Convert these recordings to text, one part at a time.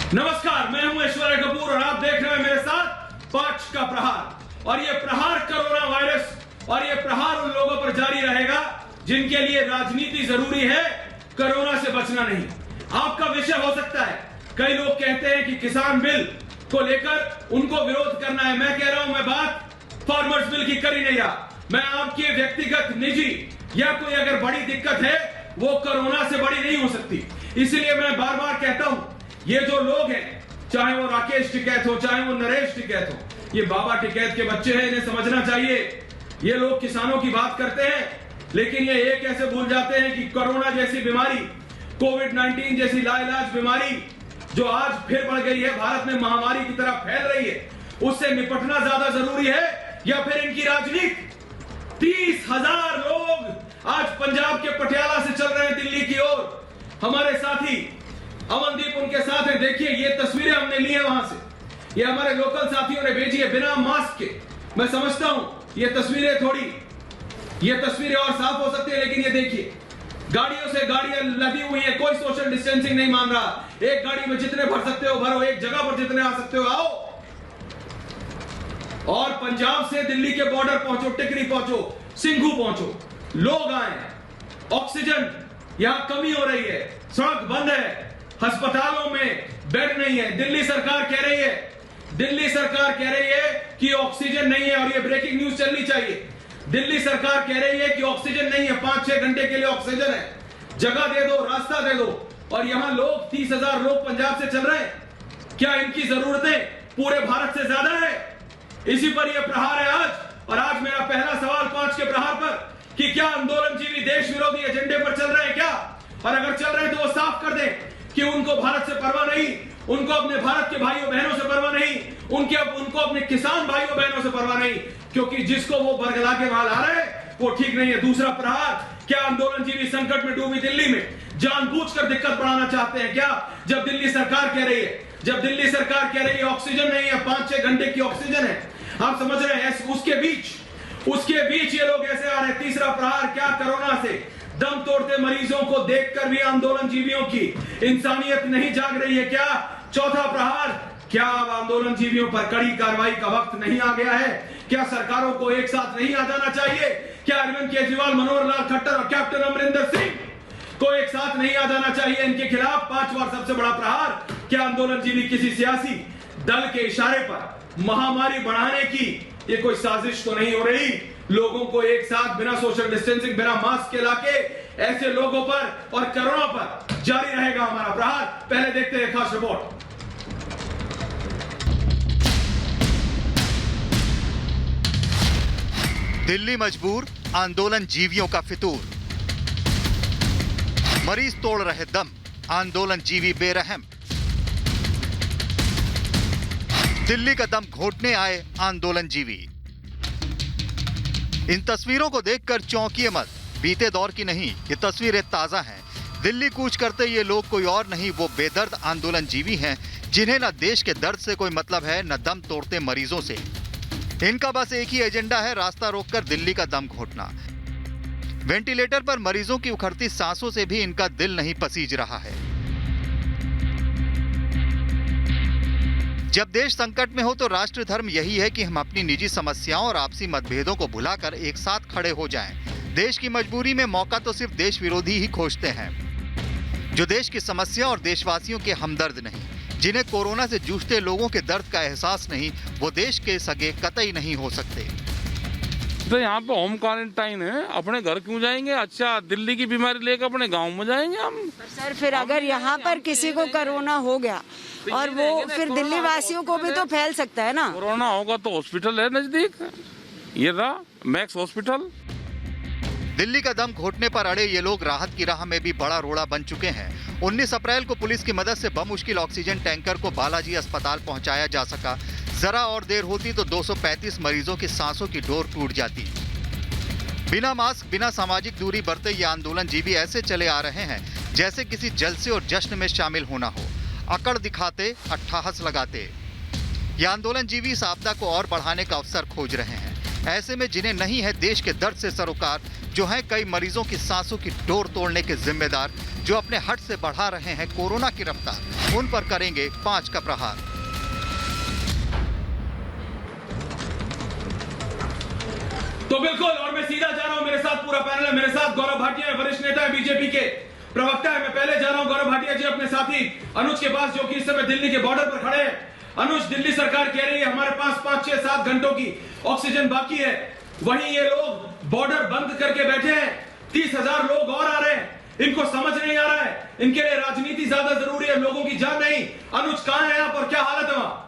नमस्कार, मैं हूं ऐश्वर्या कपूर और आप देख रहे हैं मेरे साथ 5 का प्रहार। और ये प्रहार कोरोना वायरस और ये प्रहार उन लोगों पर जारी रहेगा जिनके लिए राजनीति जरूरी है, कोरोना से बचना नहीं। आपका विषय हो सकता है, कई लोग कहते हैं कि किसान बिल को लेकर उनको विरोध करना है। मैं कह रहा हूं, मैं बात फार्मर्स बिल की कर ही नहीं रहा। मैं आपकी व्यक्तिगत निजी या कोई अगर बड़ी दिक्कत है वो कोरोना से बड़ी नहीं हो सकती। इसलिए मैं बार बार कहता हूं, ये जो लोग हैं, चाहे वो राकेश टिकैत हो, चाहे वो नरेश टिकैत हो, ये बाबा टिकैत के बच्चे हैं, इन्हें समझना चाहिए। ये लोग किसानों की बात करते हैं, लेकिन ये कैसे भूल जाते हैं कि कोरोना जैसी बीमारी, कोविड-19 जैसी लाइलाज बीमारी जो आज फिर बढ़ गई है, भारत में महामारी की तरह फैल रही है, उससे निपटना ज्यादा जरूरी है या फिर इनकी राजनीति? 30,000 लोग आज पंजाब के पटियाला से चल रहे हैं दिल्ली की ओर। हमारे साथी अमनदीप उनके साथ है। देखिए, ये तस्वीरें हमने ली है वहां से, ये हमारे लोकल साथियों ने भेजी है बिना मास्क के। मैं समझता हूं ये तस्वीरें और साफ हो सकती है, लेकिन ये देखिए, गाड़ियों से गाड़ियां लदी हुई है, कोई सोशल डिस्टेंसिंग नहीं मान रहा। एक गाड़ी में जितने भर सकते हो भरो, एक जगह पर जितने आ सकते हो आओ। और पंजाब से दिल्ली के बॉर्डर पहुंचो, टिकरी पहुंचो, सिंघू पहुंचो, लोग आए। ऑक्सीजन यहां कमी हो रही है, सड़क बंद है, अस्पतालों में बेड नहीं है। दिल्ली सरकार कह रही है कि ऑक्सीजन नहीं है, और ये ब्रेकिंग न्यूज चलनी चाहिए। दिल्ली सरकार कह रही है कि ऑक्सीजन नहीं है, 5-6 घंटे के लिए ऑक्सीजन है, जगह दे दो, रास्ता दे दो। और यहां लोग 30,000 लोग पंजाब से चल रहे हैं। क्या इनकी जरूरतें पूरे भारत से ज्यादा है? इसी पर यह प्रहार है आज। और आज मेरा पहला सवाल 5 के प्रहार पर कि क्या आंदोलनजीवी देश विरोधी एजेंडे पर चल रहे हैं क्या? और अगर चल रहे हैं तो वो साफ कर दें कि उनको भारत से परवाह नहीं, उनको अपने भारत के भाइयों बहनों से परवाह नहीं, उनको अपने किसान भाइयों बहनों से परवाह नहीं, क्योंकि जिसको वो बरगला के वहां ला रहे हैं वो ठीक नहीं है। दूसरा प्रहार, क्या आंदोलनजीवी संकट में डूबी दिल्ली में जानबूझकर दिक्कत बढ़ाना चाहते हैं क्या? जब दिल्ली सरकार कह रही है ऑक्सीजन नहीं है, 5-6 घंटे की ऑक्सीजन है, आप समझ रहे हैं? उसके बीच ये लोग ऐसे आ रहे हैं। तीसरा प्रहार, क्या कोरोना से दम तोड़ते मरीजों को देखकर भी आंदोलनजीवियों की इंसानियत नहीं जाग रही है क्या? चौथा प्रहार, क्या अब आंदोलनजीवियों पर कड़ी कार्रवाई का वक्त नहीं आ गया है? क्या सरकारों को एक साथ नहीं आ जाना चाहिए? क्या अरविंद केजरीवाल, मनोहर लाल खट्टर और कैप्टन अमरिंदर सिंह को एक साथ नहीं आ जाना चाहिए इनके खिलाफ? 5वां सबसे बड़ा प्रहार, क्या आंदोलनजीवी किसी सियासी दल के इशारे पर महामारी बढ़ाने की ये कोई साजिश तो नहीं हो रही? लोगों को एक साथ बिना सोशल डिस्टेंसिंग, बिना मास्क के लाके ऐसे लोगों पर और कोरोना पर जारी रहेगा हमारा प्रहार। पहले देखते हैं खास रिपोर्ट। दिल्ली मजबूर, आंदोलन जीवियों का फितूर। मरीज तोड़ रहे दम, आंदोलन जीवी बेरहम। दिल्ली का दम घोटने आए आंदोलन जीवी। इन तस्वीरों को देखकर चौंकिए मत, बीते दौर की नहीं, ये तस्वीरें ताजा हैं। दिल्ली कूच करते ये लोग कोई और नहीं, वो बेदर्द आंदोलन जीवी हैं, जिन्हें न देश के दर्द से कोई मतलब है, न दम तोड़ते मरीजों से। इनका बस एक ही एजेंडा है, रास्ता रोककर दिल्ली का दम घोटना। वेंटिलेटर पर मरीजों की उखड़ती सांसों से भी इनका दिल नहीं पसीज रहा है। जब देश संकट में हो तो राष्ट्र धर्म यही है कि हम अपनी निजी समस्याओं और आपसी मतभेदों को भुलाकर एक साथ खड़े हो जाएं। देश की मजबूरी में मौका तो सिर्फ देश विरोधी ही खोजते हैं, जो देश की समस्या और देशवासियों के हमदर्द नहीं, जिन्हें कोरोना से जूझते लोगों के दर्द का एहसास नहीं, वो देश के सगे कतई नहीं हो सकते। तो यहाँ पे होम क्वारंटाइन है, अपने घर क्यों जाएंगे? अच्छा, दिल्ली की बीमारी लेकर अपने गांव में जाएंगे हम? सर, फिर अगर यहाँ पर किसी को कोरोना हो गया और वो फिर दिल्ली वासियों को भी तो फैल सकता है ना। कोरोना होगा तो हॉस्पिटल है नजदीक, ये रहा मैक्स हॉस्पिटल। दिल्ली का दम घोटने पर अड़े ये लोग राहत की राह में भी बड़ा रोड़ा बन चुके हैं। 19 अप्रैल को पुलिस की मदद से बमुश्किल ऑक्सीजन टैंकर को बालाजी अस्पताल पहुंचाया जा सका। जरा और देर होती तो 235 मरीजों की सांसों की डोर टूट जाती। बिना मास्क, बिना सामाजिक दूरी बरते ये आंदोलन जीवी ऐसे चले आ रहे हैं जैसे किसी जलसे और जश्न में शामिल होना हो। अकड़ दिखाते, अट्ठाहस लगाते। ये आंदोलन जीवी इस आपदा को और बढ़ाने का अवसर खोज रहे हैं। ऐसे में जिन्हें नहीं है देश के दर्द से सरोकार, जो हैं कई मरीजों की सांसों की डोर तोड़ने के जिम्मेदार, जो अपने हट से बढ़ा रहे हैं कोरोना की रफ्तार, उन पर करेंगे 5 का प्रहार। तो बिल्कुल, और मैं सीधा जा रहा हूं, मेरे साथ पूरा पैनल है, मेरे साथ गौरव भाटिया है, वरिष्ठ नेता है, बीजेपी के प्रवक्ता है। मैं पहले जा रहा हूं गौरव भाटिया जी अपने साथी अनुज के पास, जो कि इस समय दिल्ली के बॉर्डर पर खड़े हैं। अनुज, दिल्ली सरकार कह रही है हमारे पास 5, 6, 7 घंटों की ऑक्सीजन बाकी है, वहीं ये लोग बॉर्डर बंद करके बैठे हैं, 30,000 लोग और आ रहे हैं, इनको समझ नहीं आ रहा है, इनके लिए राजनीति ज्यादा जरूरी है, लोगों की जान नहीं। अनुज, कहां है आप और क्या हालत है वहां?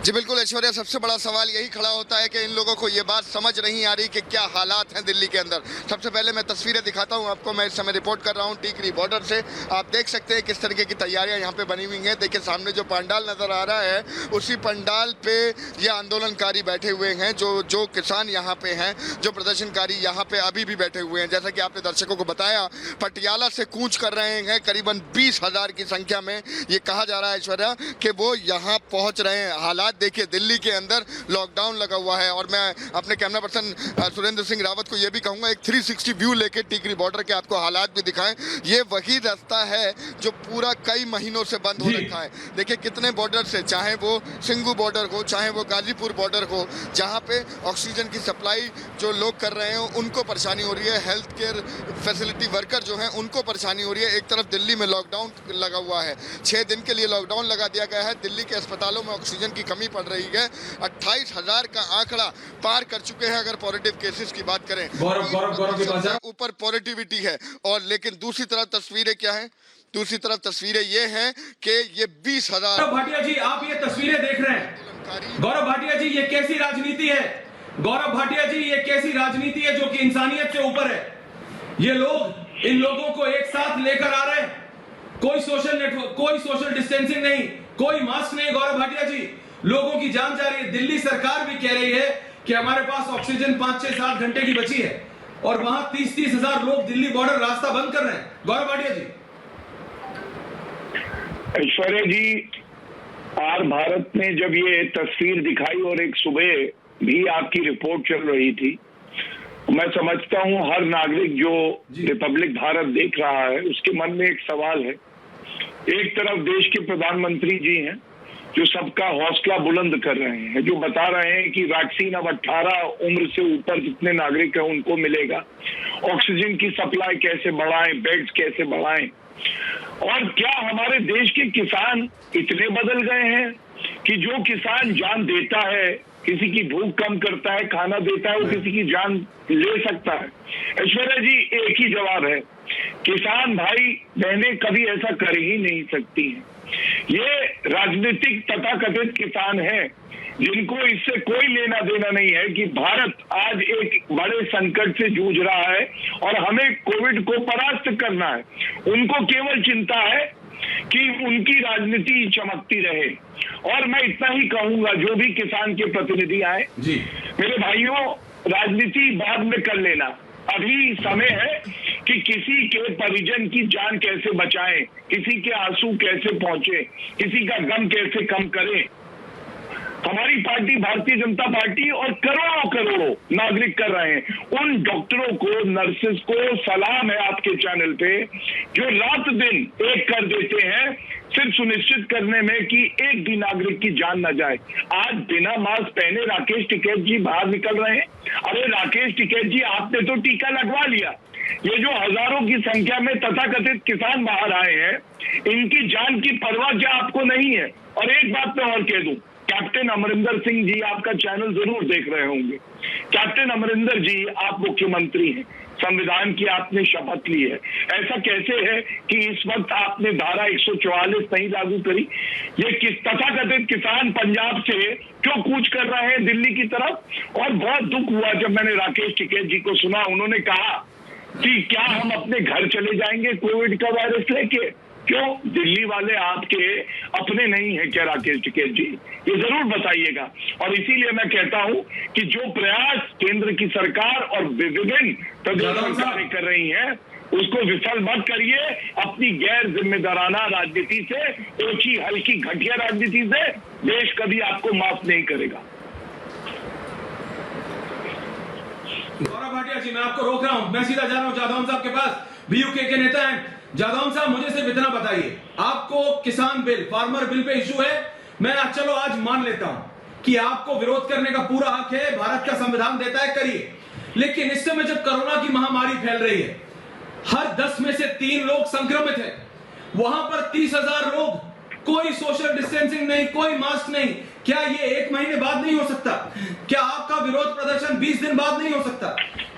जी बिल्कुल ऐश्वर्या, सबसे बड़ा सवाल यही खड़ा होता है कि इन लोगों को ये बात समझ नहीं आ रही कि क्या हालात हैं दिल्ली के अंदर। सबसे पहले मैं तस्वीरें दिखाता हूं आपको। मैं इस समय रिपोर्ट कर रहा हूं टीकरी बॉर्डर से। आप देख सकते हैं किस तरीके की तैयारियां यहां पे बनी हुई हैं। देखिए सामने जो पंडाल नजर आ रहा है, उसी पंडाल पे ये आंदोलनकारी बैठे हुए हैं, जो किसान यहाँ पे हैं, जो प्रदर्शनकारी यहाँ पे अभी भी बैठे हुए हैं। जैसा कि आपने दर्शकों को बताया, पटियाला से कूच कर रहे हैं करीबन 20,000 की संख्या में। ये कहा जा रहा है ऐश्वर्या कि वो यहाँ पहुँच रहे हैं। हालात देखिए, दिल्ली के अंदर लॉकडाउन लगा हुआ है। और मैं अपने कैमरा पर्सन सुरेंद्र सिंह रावत को यह भी कहूंगा, एक 360 व्यू लेके टीकरी बॉर्डर के आपको हालात भी दिखाएं। ये वही रास्ता है जो पूरा कई महीनों से बंद हो रखा है। देखिए कितने बॉर्डर से, चाहे वो सिंगू बॉर्डर हो, चाहे वो गाजीपुर बॉर्डर हो, जहाँ पे ऑक्सीजन की सप्लाई जो लोग कर रहे हैं उनको परेशानी हो रही है। हेल्थ केयर फैसिलिटी वर्कर जो हैं उनको परेशानी हो रही है। एक तरफ दिल्ली में लॉकडाउन लगा हुआ है, 6 दिन के लिए लॉकडाउन लगा दिया गया है। दिल्ली के अस्पतालों में ऑक्सीजन की कमी पड़ रही है। 28,000 का आंकड़ा पार कर चुके हैं अगर पॉजिटिव केसेस की बात करें। ऊपर पॉजिटिविटी है। और लेकिन दूसरी तरफ तस्वीरें क्या है? दूसरी तरफ तस्वीरें ये हैं कि ये 20,000। गौरव भाटिया जी, आप ये तस्वीरें देख रहे हैं। गौरव भाटिया जी, ये कैसी राजनीति है? गौरव भाटिया जी, ये कैसी राजनीति है जो कि इंसानियत से ऊपर है? ये लोग इन लोगों को एक साथ लेकर आ रहे हैं, कोई सोशल नेटवर्क, कोई सोशल डिस्टेंसिंग नहीं, कोई मास्क नहीं। गौरव भाटिया जी, लोगों की जान जा रही है। दिल्ली सरकार भी कह रही है कि हमारे पास ऑक्सीजन 5, 6, 7 घंटे की बची है, और वहां 30,000 लोग दिल्ली बॉर्डर रास्ता बंद कर रहे हैं। गौरव भाटिया जी। ऐश्वर्या जी, आर भारत ने जब ये तस्वीर दिखाई और एक सुबह भी आपकी रिपोर्ट चल रही थी, मैं समझता हूं हर नागरिक जो रिपब्लिक भारत देख रहा है उसके मन में एक सवाल है। एक तरफ देश के प्रधानमंत्री जी हैं जो सबका हौसला बुलंद कर रहे हैं, जो बता रहे हैं कि वैक्सीन अब 18 उम्र से ऊपर जितने नागरिक हैं उनको मिलेगा, ऑक्सीजन की सप्लाई कैसे बढ़ाएं, बेड्स कैसे बढ़ाएं। और क्या हमारे देश के किसान इतने बदल गए हैं कि जो किसान जान देता है, किसी की भूख कम करता है, खाना देता है, वो किसी की जान ले सकता है? ऐश्वर्या जी, एक ही जवाब है, किसान भाई बहनें कभी ऐसा कर ही नहीं सकती हैं। ये राजनीतिक तथाकथित किसान हैं जिनको इससे कोई लेना देना नहीं है कि भारत आज एक बड़े संकट से जूझ रहा है और हमें कोविड को परास्त करना है। उनको केवल चिंता है कि उनकी राजनीति चमकती रहे। और मैं इतना ही कहूंगा, जो भी किसान के प्रतिनिधि आए, मेरे भाइयों, राजनीति बाद में कर लेना, अभी समय है कि किसी के परिजन की जान कैसे बचाएं, किसी के आंसू कैसे पहुंचे, किसी का गम कैसे कम करें। हमारी पार्टी भारतीय जनता पार्टी और करोड़ों नागरिक कर रहे हैं। उन डॉक्टरों को, नर्सेस को सलाम है आपके चैनल पे, जो रात दिन एक कर देते हैं सिर्फ सुनिश्चित करने में कि एक भी नागरिक की जान न जाए। आज बिना मास्क पहने राकेश टिकैत जी बाहर निकल रहे हैं। अरे राकेश टिकैत जी, आपने तो टीका लगवा लिया। ये जो हजारों की संख्या में तथाकथित किसान बाहर आए हैं, इनकी जान की परवाह क्या आपको नहीं है? और एक बात मैं और कह दूं, कैप्टन अमरिंदर सिंह जी आपका चैनल जरूर देख रहे होंगे। कैप्टन अमरिंदर जी, आप मुख्यमंत्री हैं, संविधान की आपने शपथ ली है। ऐसा कैसे है कि इस वक्त आपने धारा 144 नहीं लागू करी? ये किस तथाकथित किसान पंजाब से क्यों कूच कर रहे हैं दिल्ली की तरफ? और बहुत दुख हुआ जब मैंने राकेश टिकैत जी को सुना, उन्होंने कहा कि क्या हम अपने घर चले जाएंगे कोविड का वायरस लेके? क्यों? दिल्ली वाले आपके अपने नहीं है क्या राकेश टिकैत जी? ये जरूर बताइएगा। और इसीलिए मैं कहता हूं कि जो प्रयास केंद्र की सरकार और विभिन्न प्रदेश सरकारें कर रही हैं, उसको विफल मत करिए अपनी गैर जिम्मेदाराना राजनीति से, ऊंची हल्की घटिया राजनीति से। देश कभी आपको माफ नहीं करेगा। गौरव भाटिया जी, मैं आपको रोक रहा हूं, मैं सीधा जा रहा हूं जादौन साहब के पास, बीयूके के नेता हैं। जादौन साहब, मुझे सिर्फ इतना बताइए, आपको किसान bill, farmer bill pay issue है, मैं चलो आज मान लेता हूं कि आपको विरोध करने का पूरा हक है, भारत का संविधान देता है, करिए। लेकिन इस समय जब कोरोना की महामारी फैल रही है, हर 10 में से 3 लोग संक्रमित हैं, वहां पर 30,000 लोग, कोई सोशल डिस्टेंसिंग नहीं, कोई मास्क नहीं, क्या ये 1 महीने बाद नहीं हो सकता? क्या आपका विरोध प्रदर्शन 20 दिन बाद नहीं हो सकता?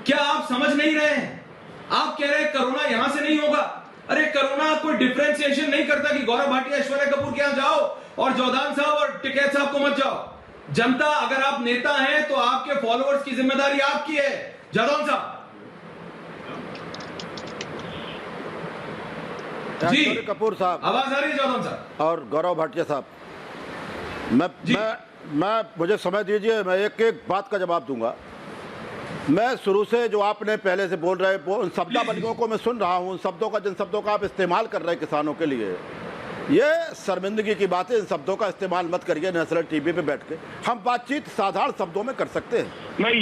क्या आप समझ नहीं रहे हैं? आप कह रहे हैं कोरोना यहां से नहीं होगा। अरे कोरोना कोई डिफरेंशिएशन नहीं करता कि गौरव भाटिया, ऐश्वर्या कपूर के यहां जाओ और जोधान साहब और टिकैत साहब को मत जाओ। जनता, अगर आप नेता हैं तो आपके फॉलोअर्स की जिम्मेदारी आपकी है। जादौन साहब जी, कपूर साहब, आवाज आ रही है जादौन साहब और गौरव भाटिया साहब, मैं मुझे समय दीजिए, मैं एक एक बात का जवाब दूंगा। मैं शुरू से जो आपने पहले से बोल रहे उन शब्दावलियों को मैं सुन रहा हूं, उन शब्दों का, जिन शब्दों का आप इस्तेमाल कर रहे हैं किसानों के लिए, ये शर्मिंदगी की बात है। इन शब्दों का इस्तेमाल मत करिए नेशनल टीवी पे बैठ के। हम बातचीत साधारण शब्दों में कर सकते हैं।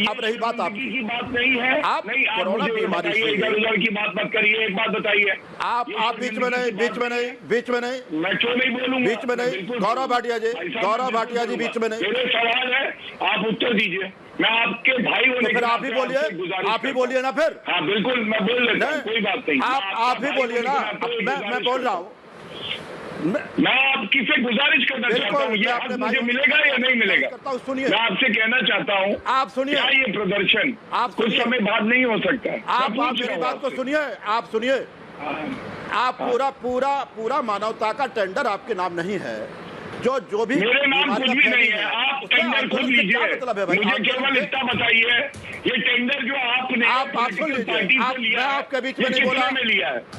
अब रही बात आपकी, की बात नहीं है, आप कोरोना बीमारी से इधर उधर की बात मत करिए। एक बात बताइए, आप बीच में नहीं मैं क्यों नहीं बोलूंगा? बीच में नहीं। गौरव भाटिया जी, बीच में नहीं। मेरे सवाल है, आप उत्तर दीजिए। मैं आपके भाई होने तो फिर आप ही बोलिए ना फिर। हाँ बिल्कुल, मैं बोल लेता हूँ, कोई बात नहीं। आप ही बोलिए ना, मैं बोल रहा हूँ। मैं आपकी से गुजारिश करना चाहता हूँ, ये हक मुझे मिलेगा या नहीं मिलेगा? सुनिए, मैं आपसे कहना चाहता हूँ, आप सुनिए, क्या ये प्रदर्शन आप कुछ समय बाद नहीं हो सकता? आप मेरी बात को सुनिए, आप सुनिए। आप पूरा मानवता का टेंडर आपके नाम नहीं है। जो भी मेरे नाम कुछ भी नहीं है, आप टेंडर खुद लीजिए। मुझे केवल इतना बताइए, ये टेंडर जो आपने आप सुन लीजिए, मैं आपके बीच में नहीं बोला,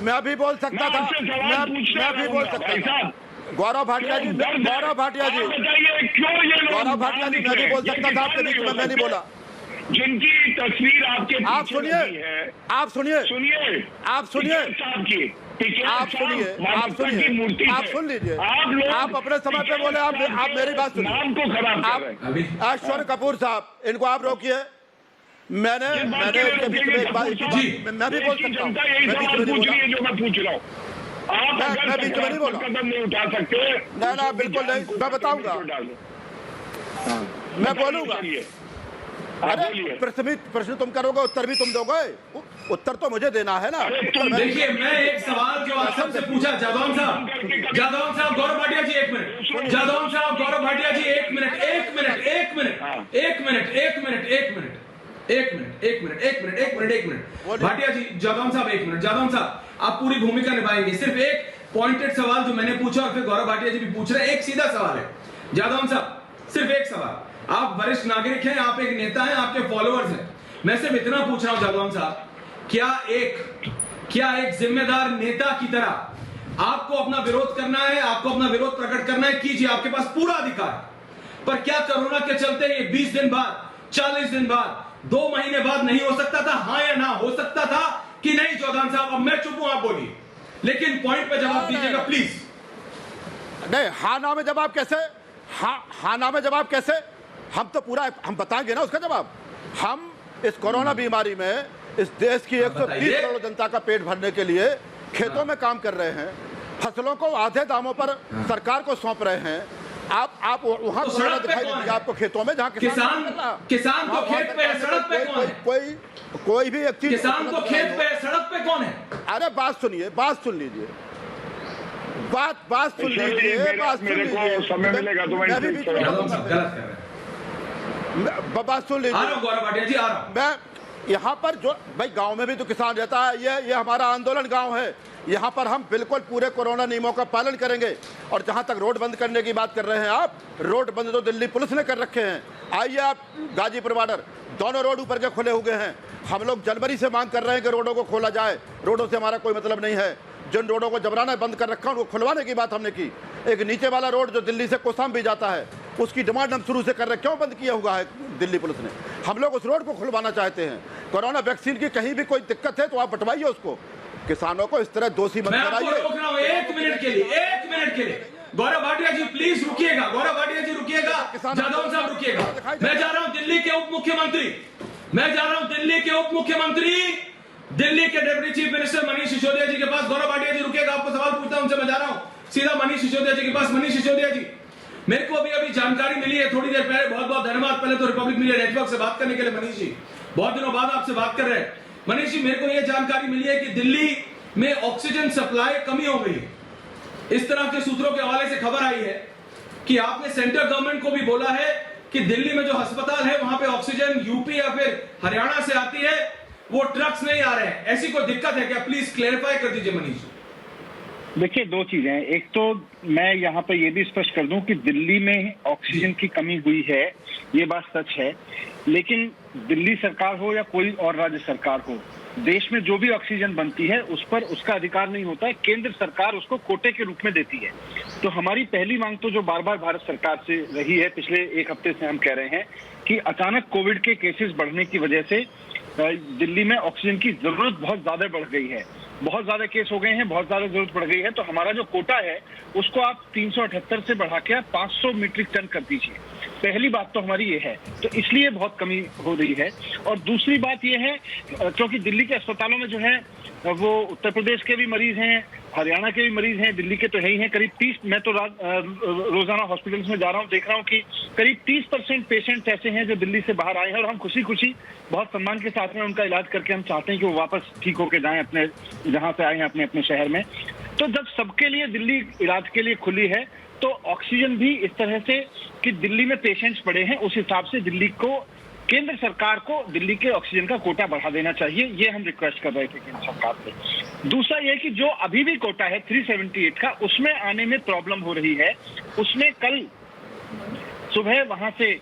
मैं भी बोल सकता था, मैं भी बोल सकता था। गौरव भाटिया जी, बताइए क्यों ये लोग, गौरव भाटिया जी, मैं भी बोल सकता था आपके बीच में, मैं नहीं बोला। जिनकी तस्वीर आपके आप सुनिए, आप सुनिए, आप सुनिए, आप सुन लीजिए। आप अपने समय पे बोले, आप मेरी बात सुनिए। नाम को खराब कर रहे हैं। ऐश्वर्या कपूर साहब, इनको आप रोकिए। मैंने इनके बीच में एक बात, मैं भी बोल सकता हूँ, यही सवाल पूछ रही है जो मैं पूछ रहा हूँ। मैं बीच में नहीं बोला, कदम नहीं उठा सकते। ना बिल्कुल नहीं, मैं बताऊंगा, मैं बोलूंगा। अरे प्रश्न तुम करोगे, उत्तर भी तुम दोगे। उत्तर तो मुझे देना है ना। देखिए, मैं एक सवाल जो आप सबसे पूछा, जादौन साहब, गौरव भाटिया जी 1 मिनट, जादौन साहब, गौरव भाटिया जी 1 मिनट, भाटिया जी, जादौन साहब 1 मिनट। जादौन साहब, आप पूरी भूमिका निभाएंगे। सिर्फ एक पॉइंटेड सवाल जो मैंने पूछा और फिर गौरव भाटिया जी भी पूछ रहे हैं, एक सीधा सवाल है। जादौन साहब, सिर्फ एक सवाल, आप वरिष्ठ नागरिक हैं, आप एक नेता हैं, आपके फॉलोअर्स हैं, मैं सिर्फ इतना पूछ रहा हूं जादौन साहब, क्या एक जिम्मेदार नेता की तरह आपको अपना विरोध करना है, आपको अपना विरोध प्रकट करना है, कीजिए, आपके पास पूरा अधिकार है। पर क्या कोरोना के चलते ये 20 दिन बाद, 40 दिन बाद, 2 महीने बाद नहीं हो सकता था? हाँ या ना? हो सकता था कि नहीं? जोधान साहब, अब मैं चुप हूं, आप बोलिए, लेकिन पॉइंट पे जवाब दीजिएगा प्लीज। नहीं, हाँ ना में जवाब कैसे? हाँ ना में जवाब कैसे? हम तो पूरा हम बताएंगे ना उसका जवाब। हम इस कोरोना बीमारी में इस देश की 130 करोड़ जनता का पेट भरने के लिए खेतों में काम कर रहे हैं, फसलों को आधे दामों पर सरकार को सौंप रहे हैं। आप वहां तो दिखाई देगा आपको खेतों में, जहाँ किसान को खेत पे है, सड़क पे कौन है? कोई भी एक चीज, किसान को खेत पे है, सड़क पे कौन है? अरे बात सुनिए, बात सुन लीजिए, बात सुन लीजिए, समय मिलेगा तो गलत कर रहे हैं। बात सुन लीजिए। आ रहा हूं गौरव भाटिया जी, आ रहा हूं। मैं यहाँ पर जो भाई गांव में भी तो किसान रहता है, ये हमारा आंदोलन गांव है। यहाँ पर हम बिल्कुल पूरे कोरोना नियमों का पालन करेंगे। और जहाँ तक रोड बंद करने की बात कर रहे हैं आप, रोड बंद तो दिल्ली पुलिस ने कर रखे हैं। आइए आप गाजीपुर बॉर्डर, दोनों रोड ऊपर के खुले हुए हैं। हम लोग जनवरी से मांग कर रहे हैं कि रोडों को खोला जाए। रोडों से हमारा कोई मतलब नहीं है। जिन रोडों को जबराना बंद कर रखा उनको खुलवाने की बात हमने की। एक नीचे वाला रोड जो दिल्ली से कोसाम भी जाता है, उसकी डिमांड हम शुरू से कर रहे हैं। क्यों बंद किया हुआ है दिल्ली पुलिस ने? हम लोग उस रोड को खुलवाना चाहते हैं। कोरोना वैक्सीन की कहीं भी कोई दिक्कत है तो आप बंटवाइए उसको। किसानों को इस तरह दोषी मत कराइए। 1 मिनट के लिए गौरव भाटिया जी प्लीज रुकिएगा, गौरव भाटिया जी रुकिएगा, जादव साहब रुकिएगा। मैं जा रहा हूं दिल्ली के उप मुख्यमंत्री, मैं जा रहा हूं दिल्ली के उप मुख्यमंत्री, दिल्ली के deputy chief minister Manish Sisodia ji के पास। गौरव भाटिया जी रुकिएगा, आपको सवाल पूछता हूं उनसे। मैं जा रहा हूं सीधा मनीष सिसोदिया जी के पास। मनीष सिसोदिया जी, मेरे को अभी जानकारी मिली है थोड़ी देर पहले, बहुत बहुत धन्यवाद पहले तो रिपब्लिक मीडिया नेटवर्क से बात करने के लिए। मनीष जी बहुत दिनों बाद आपसे बात कर रहे हैं। मनीष जी, मेरे को यह जानकारी मिली है कि दिल्ली में ऑक्सीजन सप्लाई कमी हो गई है। इस तरह के सूत्रों के हवाले से खबर आई है कि आपने सेंट्रल गवर्नमेंट को भी बोला है कि दिल्ली में जो अस्पताल है वहां पे ऑक्सीजन यूपी या फिर हरियाणा से आती है, वो ट्रक्स नहीं आ रहे हैं। ऐसी कोई दिक्कत है क्या? प्लीज क्लेरिफाई कर दीजिए मनीष जी। देखिए, दो चीजें हैं। एक तो मैं यहाँ पे ये भी स्पष्ट कर दूं कि दिल्ली में ऑक्सीजन की कमी हुई है, ये बात सच है। लेकिन दिल्ली सरकार हो या कोई और राज्य सरकार हो, देश में जो भी ऑक्सीजन बनती है उस पर उसका अधिकार नहीं होता है, केंद्र सरकार उसको कोटे के रूप में देती है। तो हमारी पहली मांग तो जो बार बार भारत सरकार से रही है, पिछले एक हफ्ते से हम कह रहे हैं कि अचानक कोविड के केसेस बढ़ने की वजह से दिल्ली में ऑक्सीजन की जरूरत बहुत ज्यादा बढ़ गई है। बहुत ज्यादा केस हो गए हैं, बहुत ज्यादा जरूरत बढ़ गई है। तो हमारा जो कोटा है उसको आप 378 से बढ़ा के 500 मीट्रिक टन कर दीजिए। पहली बात तो हमारी ये है, तो इसलिए बहुत कमी हो रही है। और दूसरी बात ये है, क्योंकि दिल्ली के अस्पतालों में जो है वो उत्तर प्रदेश के भी मरीज हैं, हरियाणा के भी मरीज हैं, दिल्ली के तो है ही हैं। करीब 30, मैं तो रोजाना हॉस्पिटल्स में जा रहा हूँ, देख रहा हूँ कि करीब 30% पेशेंट्स ऐसे हैं जो दिल्ली से बाहर आए हैं, और हम खुशी खुशी बहुत सम्मान के साथ में उनका इलाज करके हम चाहते हैं कि वो वापस ठीक होके जाएं अपने जहाँ से आए हैं, अपने अपने शहर में। तो जब सबके लिए दिल्ली इलाज के लिए खुली है, तो ऑक्सीजन भी इस तरह से कि दिल्ली में पेशेंट्स बढ़े हैं, उस हिसाब से दिल्ली को, केंद्र सरकार को दिल्ली के ऑक्सीजन का कोटा बढ़ा देना चाहिए। ये हम रिक्वेस्ट कर रहे थे केंद्र सरकार से। दूसरा ये कि जो अभी भी कोटा है 378 का, उसमें आने में प्रॉब्लम हो रही है। उसमें कल सुबह वहां से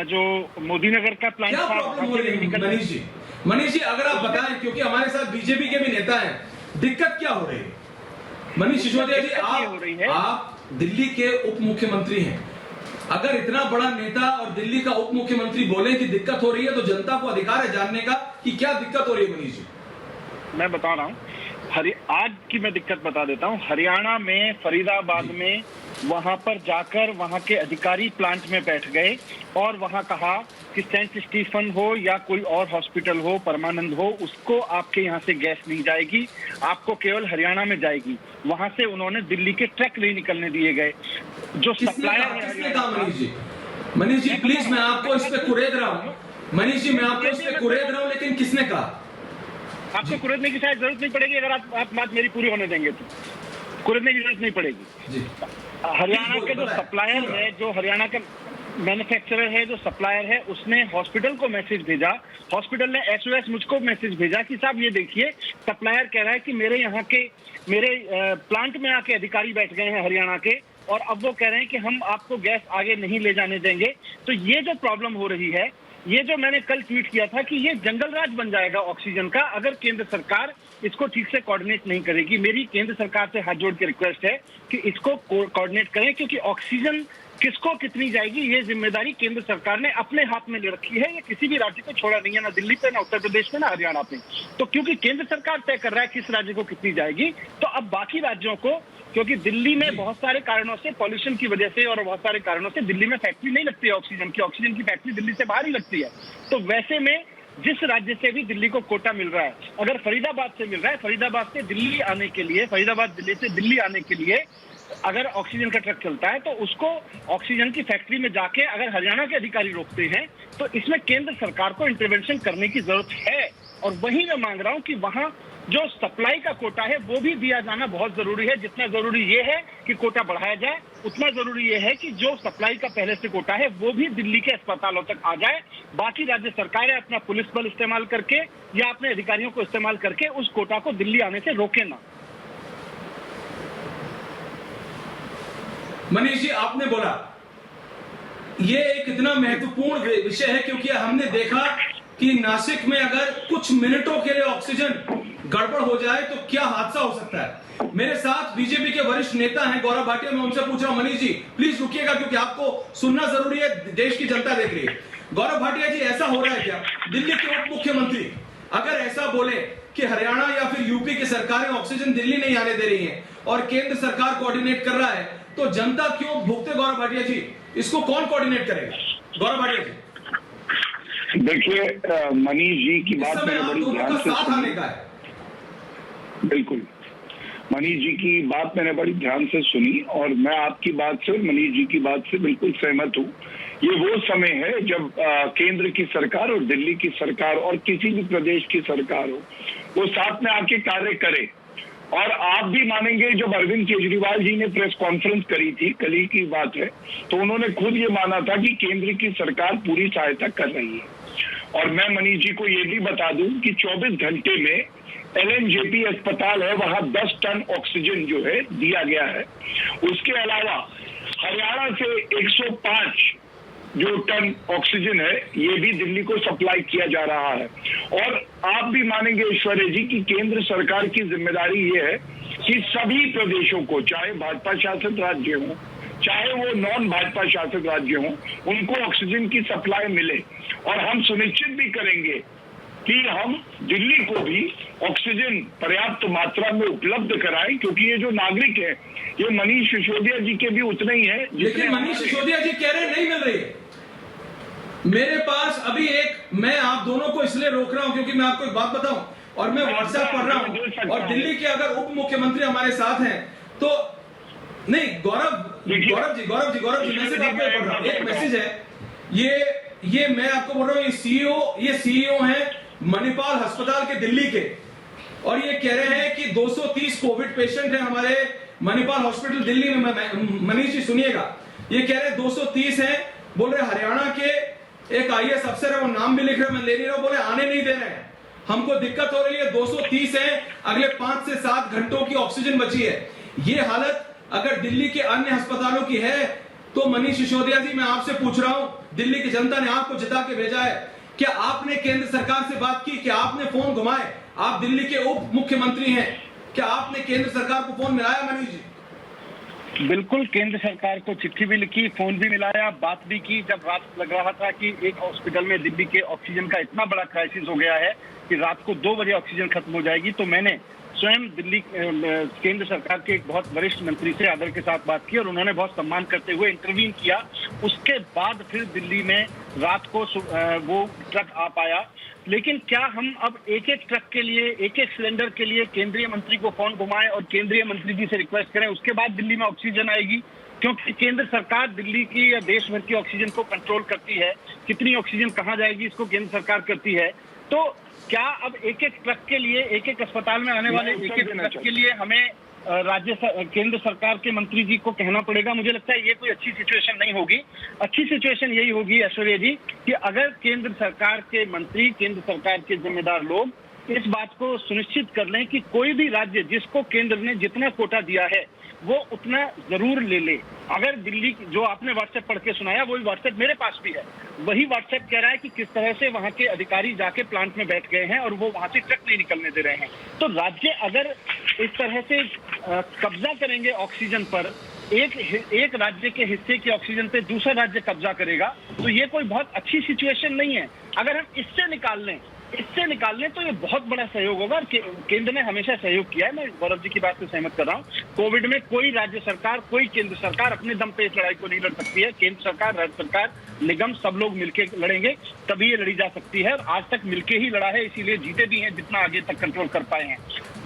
जो मोदी नगर का प्लान था, मनीष जी अगर आप बताएं, क्योंकि हमारे साथ बीजेपी के भी नेता हैं, दिक्कत क्या हो रही है? मनीष सिसोदिया जी, आप दिल्ली के उप मुख्यमंत्री हैं। अगर इतना बड़ा नेता और दिल्ली का उप मुख्यमंत्री बोले कि दिक्कत हो रही है, तो जनता को अधिकार है जानने का कि क्या दिक्कत हो रही है। मनीष जी, मैं बता रहा हूँ, आज की मैं दिक्कत बता देता हूँ। हरियाणा में फरीदाबाद में वहां पर जाकर वहां के अधिकारी प्लांट में बैठ गए और वहां कहा कि सेंट स्टीफन हो या कोई और हॉस्पिटल हो, परमानंद हो, उसको आपके यहाँ से गैस नहीं जाएगी, आपको केवल हरियाणा में जाएगी। वहां से उन्होंने दिल्ली के ट्रक नहीं निकलने दिए गए। जो सप्लायर है, मनीष जी प्लीज, मैं आपको इस पे कुरेद रहा हूँ। मनीष जी, मैं आपको इस पे कुरेद रहा हूँ, लेकिन किसने कहा? आपको कुरेदने की शायद जरूरत नहीं पड़ेगी, अगर आप बात मेरी पूरी होने देंगे तो कुरेदने की जरूरत नहीं पड़ेगी जी। हरियाणा के जो सप्लायर है, जो हरियाणा का मैन्युफैक्चरर है, जो सप्लायर है, उसने हॉस्पिटल को मैसेज भेजा, हॉस्पिटल ने SOS मुझको मैसेज भेजा कि साहब ये देखिए, सप्लायर कह रहा है कि मेरे यहाँ के प्लांट में आके अधिकारी बैठ गए हैं हरियाणा के, और अब वो कह रहे हैं कि हम आपको गैस आगे नहीं ले जाने देंगे। तो ये जो प्रॉब्लम हो रही है, ये जो मैंने कल ट्वीट किया था कि ये जंगल राज बन जाएगा ऑक्सीजन का, अगर केंद्र सरकार इसको ठीक से कोऑर्डिनेट नहीं करेगी। मेरी केंद्र सरकार से हाथ जोड़ के रिक्वेस्ट है कि इसको कोऑर्डिनेट करें, क्योंकि ऑक्सीजन किसको कितनी जाएगी ये जिम्मेदारी केंद्र सरकार ने अपने हाथ में ले रखी है। ये किसी भी राज्य को छोड़ा नहीं है, ना दिल्ली पे, ना उत्तर प्रदेश में, ना हरियाणा पे। तो क्योंकि केंद्र सरकार तय कर रहा है किस राज्य को कितनी जाएगी, तो अब बाकी राज्यों को, क्योंकि दिल्ली में बहुत सारे कारणों से, पॉल्यूशन की वजह से और बहुत सारे कारणों से दिल्ली में फैक्ट्री नहीं लगती है ऑक्सीजन की फैक्ट्री दिल्ली से बाहर ही लगती है। तो वैसे में जिस राज्य से भी दिल्ली को कोटा मिल रहा है, अगर फरीदाबाद से मिल रहा है, फरीदाबाद से दिल्ली आने के लिए, फरीदाबाद जिले से दिल्ली आने के लिए अगर ऑक्सीजन का ट्रक चलता है, तो उसको ऑक्सीजन की फैक्ट्री में जाके अगर हरियाणा के अधिकारी रोकते हैं, तो इसमें केंद्र सरकार को इंटरवेंशन करने की जरूरत है। और वही मैं मांग रहा हूं कि वहां जो सप्लाई का कोटा है वो भी दिया जाना बहुत जरूरी है। जितना जरूरी ये है कि कोटा बढ़ाया जाए, उतना जरूरी ये है कि जो सप्लाई का पहले से कोटा है वो भी दिल्ली के अस्पतालों तक आ जाए। बाकी राज्य सरकारें अपना पुलिस बल इस्तेमाल करके या अपने अधिकारियों को इस्तेमाल करके उस कोटा को दिल्ली आने से रोके ना। मनीष जी, आपने बोला ये एक इतना महत्वपूर्ण विषय है, क्योंकि हमने देखा कि नासिक में अगर कुछ मिनटों के लिए ऑक्सीजन गड़बड़ हो जाए तो क्या हादसा हो सकता है। मेरे साथ बीजेपी के वरिष्ठ नेता हैं गौरव भाटिया, मैं उनसे पूछ रहा हूं। मनीष जी प्लीज रुकिएगा, क्योंकि आपको सुनना जरूरी है, देश की जनता देख रही है। गौरव भाटिया जी, ऐसा हो रहा है क्या, दिल्ली के उप मुख्यमंत्री अगर ऐसा बोले कि हरियाणा या फिर यूपी की सरकारें ऑक्सीजन दिल्ली नहीं आने दे रही है और केंद्र सरकार कोऑर्डिनेट कर रहा है, तो जनता क्यों भुगते गौरव भाटिया जी? इसको कौन कोऑर्डिनेट करेगा? गौरव भाटिया जी, देखिए मनीष जी की बात मैंने बड़ी ध्यान से साथ आने का है। बिल्कुल, मनीष जी की बात मैंने बड़ी ध्यान से सुनी और मैं आपकी बात से, मनीष जी की बात से बिल्कुल सहमत हूँ। ये वो समय है जब केंद्र की सरकार और दिल्ली की सरकार और किसी भी प्रदेश की सरकार हो, वो साथ में आके कार्य करे। और आप भी मानेंगे, जब अरविंद केजरीवाल जी ने प्रेस कॉन्फ्रेंस करी थी, कल ही की बात है, तो उन्होंने खुद ये माना था कि केंद्र की सरकार पूरी सहायता कर रही है। और मैं मनीष जी को ये भी बता दूं कि 24 घंटे में LNJP अस्पताल है, वहां 10 टन ऑक्सीजन जो है दिया गया है। उसके अलावा हरियाणा से 105 जो टन ऑक्सीजन है, ये भी दिल्ली को सप्लाई किया जा रहा है। और आप भी मानेंगे ऐश्वर्य जी की केंद्र सरकार की जिम्मेदारी ये है कि सभी प्रदेशों को, चाहे भाजपा शासित राज्य हो, चाहे वो नॉन भाजपा शासित राज्य हो, उनको ऑक्सीजन की सप्लाई मिले। और हम सुनिश्चित भी करेंगे कि हम दिल्ली को भी ऑक्सीजन पर्याप्त मात्रा में उपलब्ध कराएं, क्योंकि ये जो नागरिक है, ये मनीष सिसोदिया जी के भी उतने ही है। लेकिन मनीष सिसोदिया जी कह रहे हैं नहीं मिल रही है। मेरे पास अभी मैं आप दोनों को इसलिए रोक रहा हूं क्योंकि मैं आपको एक बात बताऊं, और मैं व्हाट्सएप पढ़ रहा हूं, और दिल्ली के अगर उप मुख्यमंत्री हमारे साथ हैं तो नहीं, गौरव जी मैसेज आपको पढ़ रहा हूं, एक मैसेज है, ये मैं आपको बोल रहा हूं, ये सीईओ हैं मणिपाल अस्पताल के दिल्ली के, और ये कह रहे हैं कि 230 कोविड पेशेंट हैं हमारे मणिपाल हॉस्पिटल दिल्ली में। मनीष जी सुनिएगा, ये कह रहे हैं 230 हैं, बोल रहे हरियाणा के एक IAS अफसर है, वो नाम भी लिख रहे, मैं ले नहीं रहा हूं, बोले आने नहीं दे रहे हैं, हमको दिक्कत हो रही है, 230 है, अगले 5 से 7 घंटों की ऑक्सीजन बची है। ये हालत अगर दिल्ली के अन्य अस्पतालों की है तो मनीष सिसोदिया जी, मैं आपसे पूछ रहा हूं, दिल्ली की जनता ने आपको जिता के भेजा है, क्या आपने केंद्र सरकार से बात की? क्या आपने फोन घुमाए? आप दिल्ली के उप मुख्यमंत्री हैं, क्या आपने केंद्र सरकार को फोन मिलाया मनीष जी? बिल्कुल, केंद्र सरकार को चिट्ठी भी लिखी, फोन भी मिलाया, बात भी की। जब रात लग रहा था कि एक हॉस्पिटल में दिल्ली के ऑक्सीजन का इतना बड़ा क्राइसिस हो गया है कि रात को 2 बजे ऑक्सीजन खत्म हो जाएगी, तो मैंने स्वयं दिल्ली केंद्र सरकार के एक बहुत वरिष्ठ मंत्री से आदर के साथ बात की और उन्होंने बहुत सम्मान करते हुए इंटरवीन किया। उसके बाद फिर दिल्ली में रात को वो ट्रक आ पाया। लेकिन क्या हम अब एक एक ट्रक के लिए, एक एक सिलेंडर के लिए केंद्रीय मंत्री को फोन घुमाएं और केंद्रीय मंत्री जी से रिक्वेस्ट करें, उसके बाद दिल्ली में ऑक्सीजन आएगी? क्योंकि केंद्र सरकार दिल्ली की या देश भर की ऑक्सीजन को कंट्रोल करती है, कितनी ऑक्सीजन कहाँ जाएगी इसको केंद्र सरकार करती है। तो क्या अब एक एक ट्रक के लिए, एक एक अस्पताल में आने वाले एक एक ट्रक के लिए हमें केंद्र सरकार के मंत्री जी को कहना पड़ेगा? मुझे लगता है ये कोई अच्छी सिचुएशन नहीं होगी। अच्छी सिचुएशन यही होगी ऐश्वर्या जी कि अगर केंद्र सरकार के मंत्री, केंद्र सरकार के जिम्मेदार लोग इस बात को सुनिश्चित कर लें कि कोई भी राज्य जिसको केंद्र ने जितना कोटा दिया है वो उतना जरूर ले ले। अगर दिल्ली जो आपने व्हाट्सएप पढ़ के सुनाया, वही व्हाट्सएप मेरे पास भी है, वही व्हाट्सएप कह रहा है कि किस तरह से वहां के अधिकारी जाके प्लांट में बैठ गए हैं और वो वहां से ट्रक नहीं निकलने दे रहे हैं। तो राज्य अगर इस तरह से कब्जा करेंगे ऑक्सीजन पर, एक राज्य के हिस्से की ऑक्सीजन पे दूसरा राज्य कब्जा करेगा, तो ये कोई बहुत अच्छी सिचुएशन नहीं है। अगर हम इससे निकाल लें तो ये बहुत बड़ा सहयोग होगा। केंद्र ने हमेशा सहयोग किया है, मैं गौरव जी की बात से सहमत कर रहा हूँ। कोविड में कोई राज्य सरकार, कोई केंद्र सरकार अपने दम पे इस लड़ाई को नहीं लड़ सकती है। केंद्र सरकार, राज्य सरकार, निगम सब लोग मिलके लड़ेंगे तभी ये लड़ी जा सकती है। आज तक मिलके ही लड़ा है, इसीलिए जीते भी हैं जितना आगे तक कंट्रोल कर पाए हैं।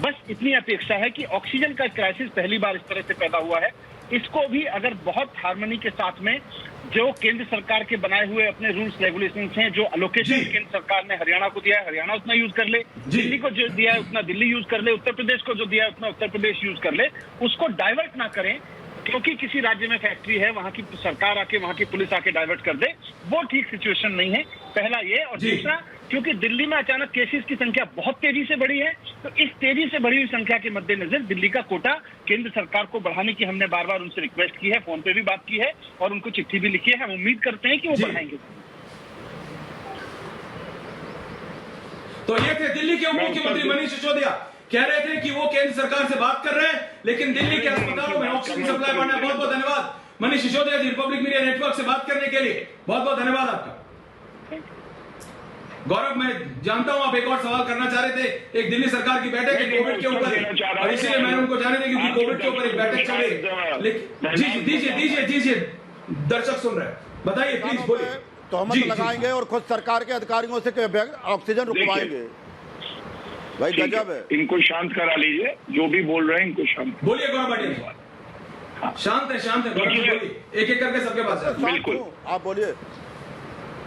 बस इतनी अपेक्षा है कि ऑक्सीजन का क्राइसिस पहली बार इस तरह से पैदा हुआ है, इसको भी अगर बहुत हार्मनी के साथ में जो केंद्र सरकार के बनाए हुए अपने रूल्स रेगुलेशंस हैं, जो एलोकेशन केंद्र सरकार ने हरियाणा को दिया है हरियाणा उतना यूज कर ले, दिल्ली को जो दिया है उतना दिल्ली यूज कर ले, उत्तर प्रदेश को जो दिया है उतना उत्तर प्रदेश यूज कर ले, उसको डाइवर्ट ना करें क्योंकि किसी राज्य में फैक्ट्री है, वहां की सरकार आके, वहां की पुलिस आके डाइवर्ट कर दे, वो ठीक सिचुएशन नहीं है। पहला ये, और दूसरा क्योंकि दिल्ली में अचानक केसेस की संख्या बहुत तेजी से बढ़ी है, तो इस तेजी से बढ़ी हुई संख्या के मद्देनजर दिल्ली का कोटा केंद्र सरकार को बढ़ाने की हमने बार बार उनसे रिक्वेस्ट की है, फोन पे भी बात की है और उनको चिट्ठी भी लिखी है। हम उम्मीद करते हैं कि वो बढ़ाएंगे। तो ये थे दिल्ली के उप मुख्यमंत्री मनीष सिसोदिया, कह रहे थे कि वो केंद्र सरकार से बात कर रहे हैं, लेकिन दिल्ली के अस्पतालों में ऑक्सीजन सप्लाई बढ़ना है। बहुत बहुत धन्यवाद मनीष सिसोदिया जी, रिपब्लिक मीडिया नेटवर्क से बात करने के लिए बहुत बहुत धन्यवाद आपका। गौरव, मैं जानता हूं आप एक और सवाल करना चाह रहे थे। एक दिल्ली सरकार की बैठक है कोविड के ऊपर है और इसीलिए मैंने उनको जाने दिया क्योंकि कोविड के ऊपर एक बैठक चल रही। लेकिन दीजिए दर्शक सुन रहे हैं, बताइए प्लीज बोलिए। तोहमत लगाएंगे और खुद सरकार के अधिकारियों से ऑक्सीजन रुकवाएंगे। भाई गजब है। इनको शांत करा लीजिए, जो भी बोल रहे हैं इनको शांत। बोलिए गौरव भाटिया। शांत है गौरव, बोलिए एक एक करके सबके पास है। बिल्कुल आप बोलिए।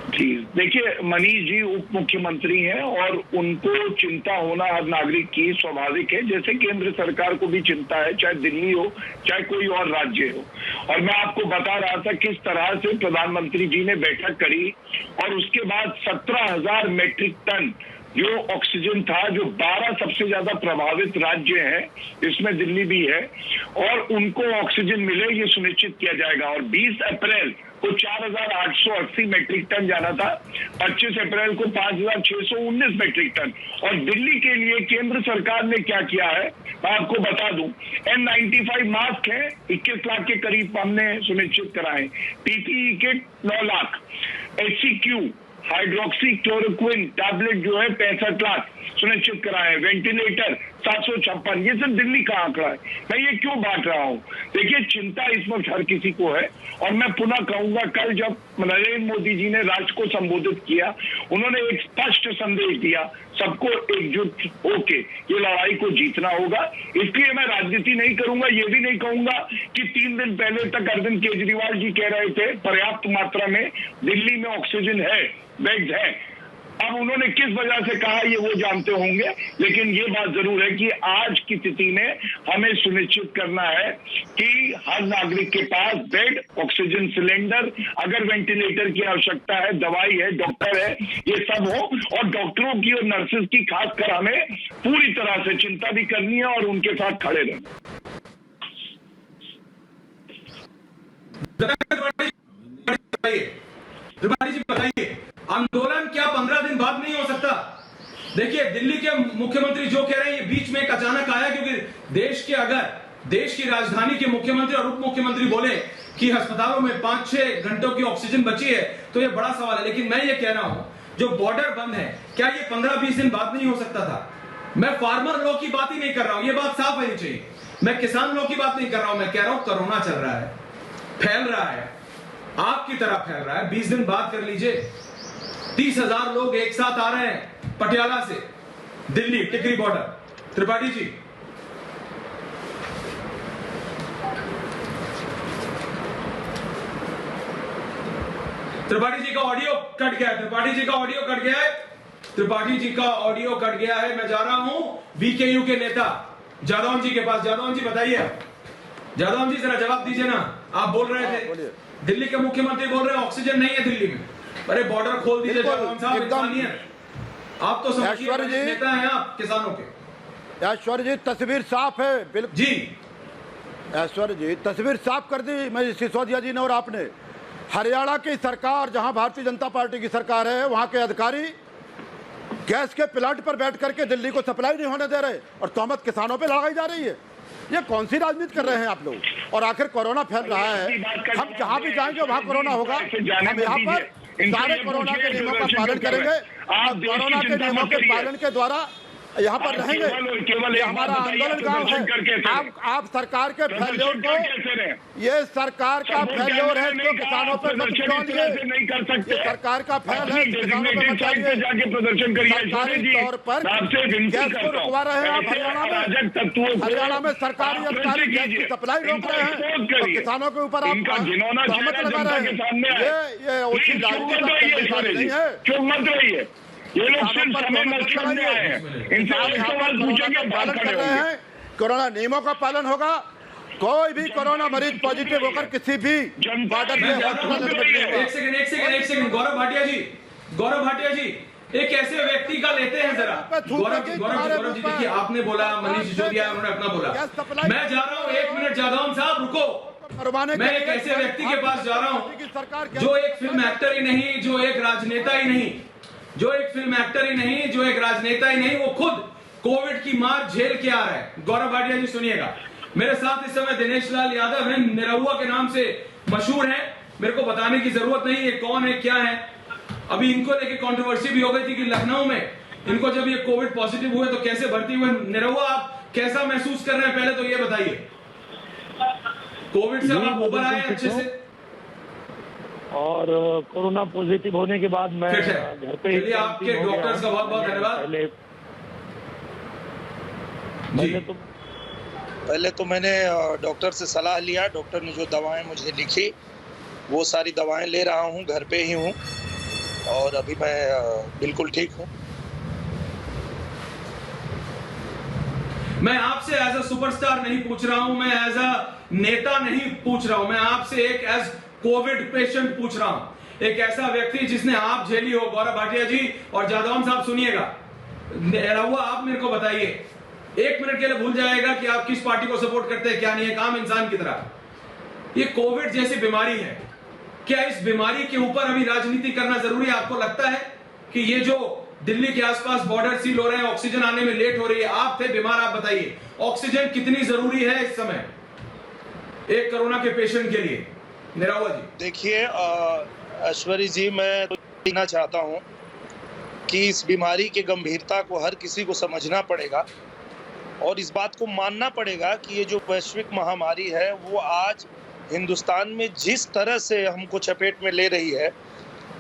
जी देखिए, मनीष जी उप मुख्यमंत्री हैं और उनको चिंता होना हर नागरिक की स्वाभाविक है, जैसे केंद्र सरकार को भी चिंता है, चाहे दिल्ली हो चाहे कोई और राज्य हो। और मैं आपको बता रहा था किस तरह से प्रधानमंत्री जी ने बैठक करी और उसके बाद 17,000 मीट्रिक टन जो ऑक्सीजन था, जो 12 सबसे ज्यादा प्रभावित राज्य हैं, इसमें दिल्ली भी है, और उनको ऑक्सीजन मिले ये सुनिश्चित किया जाएगा। और 20 अप्रैल को 4,880 मीट्रिक टन जाना था, 25 अप्रैल को 5,619 मीट्रिक टन। और दिल्ली के लिए केंद्र सरकार ने क्या किया है मैं आपको बता दूं। N95 मास्क है 21 लाख के करीब हमने सुनिश्चित कराए, PPE kit 9 lakh, HCQ hydroxy chloroquine tablet जो है 65 लाख सुनिश्चित कराए, वेंटिलेटर 756। ये सब दिल्ली का आंकड़ा है। मैं ये क्यों बांट रहा हूँ? देखिए, चिंता इस वक्त हर किसी को है और मैं पुनः कहूंगा, कल जब नरेंद्र मोदी जी ने राष्ट्र को संबोधित किया, उन्होंने एक स्पष्ट संदेश दिया, सबको एकजुट होके ये लड़ाई को जीतना होगा। इसलिए मैं राजनीति नहीं करूंगा, ये भी नहीं कहूंगा कि 3 दिन पहले तक अरविंद केजरीवाल जी कह रहे थे पर्याप्त मात्रा में दिल्ली में ऑक्सीजन है, बेड्स है। अब उन्होंने किस वजह से कहा ये वो जानते होंगे, लेकिन ये बात जरूर है कि आज की स्थिति में हमें सुनिश्चित करना है कि हर नागरिक के पास बेड, ऑक्सीजन सिलेंडर, अगर वेंटिलेटर की आवश्यकता है, दवाई है, डॉक्टर है, ये सब हो। और डॉक्टरों की और नर्सेज की खासकर हमें पूरी तरह से चिंता भी करनी है और उनके साथ खड़े रहना। त्रिपाठी जी बताइए, आंदोलन क्या 15 दिन बाद नहीं हो सकता? देखिए, दिल्ली के मुख्यमंत्री जो कह रहे हैं ये बीच में एक अचानक आया, क्योंकि देश की राजधानी के मुख्यमंत्री और उप मुख्यमंत्री बोले कि अस्पतालों में 5-6 घंटों की ऑक्सीजन बची है, तो ये बड़ा सवाल है। लेकिन मैं ये कह रहा हूं, जो बॉर्डर बंद है, क्या ये 15-20 दिन बाद नहीं हो सकता था? मैं फार्मर लॉ की बात ही नहीं कर रहा हूं, ये बात साफ होनी चाहिए। मैं किसान लॉ की बात नहीं कर रहा हूं, मैं कह रहा हूं कोरोना चल रहा है, फैल रहा है, आपकी तरह फैल रहा है। 20 दिन बाद कर लीजिए। 30,000 लोग एक साथ आ रहे हैं पटियाला से दिल्ली टिकरी बॉर्डर। त्रिपाठी जी, त्रिपाठी जी का ऑडियो कट गया है। त्रिपाठी जी का ऑडियो कट गया है। त्रिपाठी जी का ऑडियो कट गया है। मैं जा रहा हूं वीकेयू के नेता जादौन जी के पास। जादौन जी बताइए, जादौन जी जरा जवाब दीजिए ना। आप बोल रहे थे, दिल्ली के मुख्यमंत्री बोल रहे हैं ऑक्सीजन नहीं है दिल्ली में, अरे बॉर्डर खोल दीजिए जादौन साहब, इंसानियत। आप तो समझिए नेता हैं आप किसानों के। ऐश्वर्य जी तस्वीर साफ है, बिल्कुल जी ऐश्वर्य जी तस्वीर साफ कर दी मैं सिसोदिया जी ने और आपने। हरियाणा की सरकार, जहां भारतीय जनता पार्टी की सरकार है, वहां के अधिकारी गैस के प्लांट पर बैठ करके दिल्ली को सप्लाई नहीं होने दे रहे और तोहमत किसानों पे लगाई जा रही है। ये कौन सी राजनीति कर रहे हैं आप लोग? और आखिर कोरोना फैल रहा है, हम जहां भी जाएंगे वहां कोरोना होगा। हम यहाँ पर सारे कोरोना के नियमों का पालन करेंगे और कोरोना के नियमों के पालन के द्वारा यहाँ पर रहेंगे। ये हमारा आंदोलन गांव है। आप सरकार के फेल्योर को, ये सरकार का फेल्योर है, इसको किसानों पर मत छोड़िए। ये सरकार का फेल है, किसानों पर मत छोड़िए। सरकारी तौर पर गैस को रुकवा रहे हैं आप हरियाणा में सरकारी अधिकारी गैस की सप्लाई रोक रहे हैं और किसानों के ऊपर आप तोहमत लगा रहे हैं। ये उसी राजनीति नहीं है। क्यों मत रहिए, ये लोग सिर्फ समय नष्ट करने आए हैं। इनसे सवाल पूछेंगे, बात कर रहे हैं। कोरोना नियमों का पालन होगा। कोई भी कोरोना मरीज पॉजिटिव होकर किसी भी बॉर्डर में एक सेकंड गौरव भाटिया जी एक ऐसे व्यक्ति का लेते हैं जरा। गौरव जी देखिए, आपने बोला, मनीष सिसोदिया उन्होंने अपना बोला। मैं जा रहा हूँ, 1 मिनट जादौन साहब रुको। मैं एक ऐसे व्यक्ति के पास जा रहा हूँ जो एक फिल्म एक्टर ही नहीं, जो एक राजनेता ही नहीं, जो एक फिल्म एक्टर ही नहीं, जो एक राजनेता ही नहीं, वो खुद कोविड की मार झेल के आ रहा है। गौरव भाटिया जी सुनिएगा, मेरे साथ इस समय दिनेश लाल यादव हैं, निरहुआ के नाम से मशहूर हैं। मेरे को बताने की जरूरत नहीं है कौन है क्या है। अभी इनको लेके कंट्रोवर्सी भी हो गई थी कि लखनऊ में इनको जब ये कोविड पॉजिटिव हुए तो कैसे भर्ती हुए। निरहुआ, आप कैसा महसूस कर रहे हैं, पहले तो ये बताइए। कोविड से आप उबर आए अच्छे से? और कोरोना पॉजिटिव होने के बाद मैं घर पे ही आपके डॉक्टर्स का बहुत बहुत धन्यवाद। पहले तो मैंने डॉक्टर से सलाह लिया, डॉक्टर ने जो दवाएं मुझे लिखी वो सारी दवाएं ले रहा हूं, घर पे ही हूं और अभी मैं बिल्कुल ठीक हूं। मैं आपसे एज अ सुपरस्टार नहीं पूछ रहा हूं, मैं एज अ नेता नहीं पूछ रहा हूं, मैं आपसे एक एज कोविड पेशेंट पूछ रहा हूं, एक ऐसा व्यक्ति जिसने आप झेली हो। गौरव भाटिया जी और जादौन साहब सुनिएगा, निरहुआ आप मेरे को बताइए, एक मिनट के लिए भूल जाएगा कि आप किस पार्टी को सपोर्ट करते हैं, क्या नहीं है, काम इंसान की तरह। ये कोविड जैसी बीमारी है, क्या इस बीमारी के ऊपर अभी राजनीति करना जरूरी है? आपको लगता है कि ये जो दिल्ली के आसपास बॉर्डर सील हो रहे हैं, ऑक्सीजन आने में लेट हो रही है, आप थे बीमार, आप बताइए ऑक्सीजन कितनी जरूरी है इस समय एक कोरोना के पेशेंट के लिए? निरहुआ जी देखिए ऐश्वर्य जी, मैं कहना चाहता हूं कि इस बीमारी की गंभीरता को हर किसी को समझना पड़ेगा और इस बात को मानना पड़ेगा कि ये जो वैश्विक महामारी है वो आज हिंदुस्तान में जिस तरह से हमको चपेट में ले रही है,